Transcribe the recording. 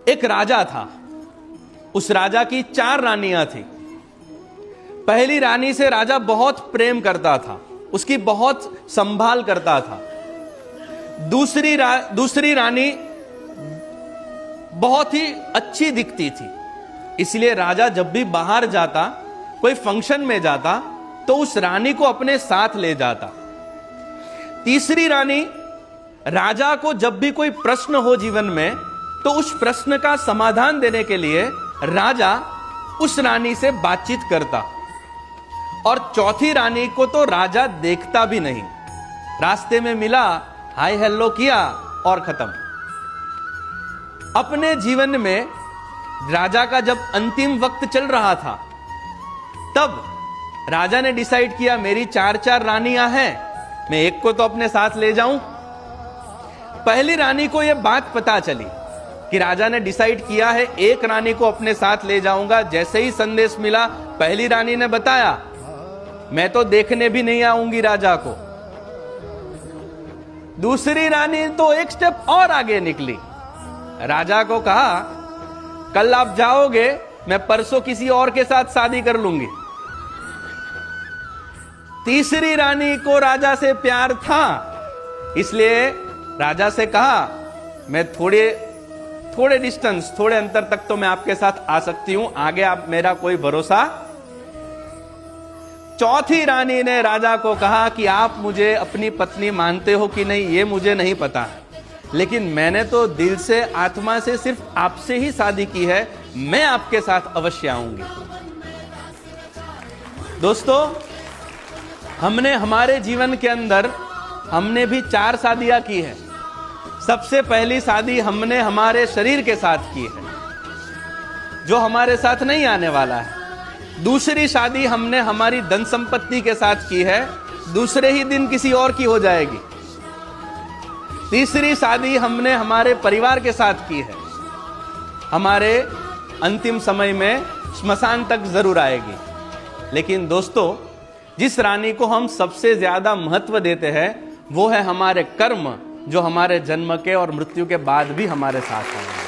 एक राजा था। उस राजा की 4 रानियां थी। पहली रानी से राजा बहुत प्रेम करता था, उसकी बहुत संभाल करता था। दूसरी रानी बहुत ही अच्छी दिखती थी, इसलिए राजा जब भी बाहर जाता, कोई फंक्शन में जाता, तो उस रानी को अपने साथ ले जाता। तीसरी रानी, राजा को जब भी कोई प्रश्न हो जीवन में, तो उस प्रश्न का समाधान देने के लिए राजा उस रानी से बातचीत करता। और चौथी रानी को तो राजा देखता भी नहीं, रास्ते में मिला, हाय हेलो किया और खत्म। अपने जीवन में राजा का जब अंतिम वक्त चल रहा था, तब राजा ने डिसाइड किया मेरी 4 रानियां हैं, मैं एक को तो अपने साथ ले जाऊं। पहली रानी को यह बात पता चली कि राजा ने डिसाइड किया है एक रानी को अपने साथ ले जाऊंगा। जैसे ही संदेश मिला, पहली रानी ने बताया मैं तो देखने भी नहीं आऊंगी राजा को। दूसरी रानी तो एक स्टेप और आगे निकली, राजा को कहा कल आप जाओगे, मैं परसों किसी और के साथ शादी कर लूंगी। तीसरी रानी को राजा से प्यार था, इसलिए राजा से कहा मैं थोड़े डिस्टेंस, थोड़े अंतर तक तो मैं आपके साथ आ सकती हूं, आगे आप मेरा कोई भरोसा। चौथी रानी ने राजा को कहा कि आप मुझे अपनी पत्नी मानते हो कि नहीं ये मुझे नहीं पता है, लेकिन मैंने तो दिल से, आत्मा से सिर्फ आपसे ही शादी की है, मैं आपके साथ अवश्य आऊंगी। दोस्तों, हमने हमारे जीवन के अंदर हमने भी 4 शादियां की है। सबसे पहली शादी हमने हमारे शरीर के साथ की है, जो हमारे साथ नहीं आने वाला है। दूसरी शादी हमने हमारी धन संपत्ति के साथ की है, दूसरे ही दिन किसी और की हो जाएगी। तीसरी शादी हमने हमारे परिवार के साथ की है, हमारे अंतिम समय में श्मशान तक जरूर आएगी। लेकिन दोस्तों, जिस रानी को हम सबसे ज्यादा महत्व देते हैं, वो है हमारे कर्म, जो हमारे जन्म के और मृत्यु के बाद भी हमारे साथ हैं।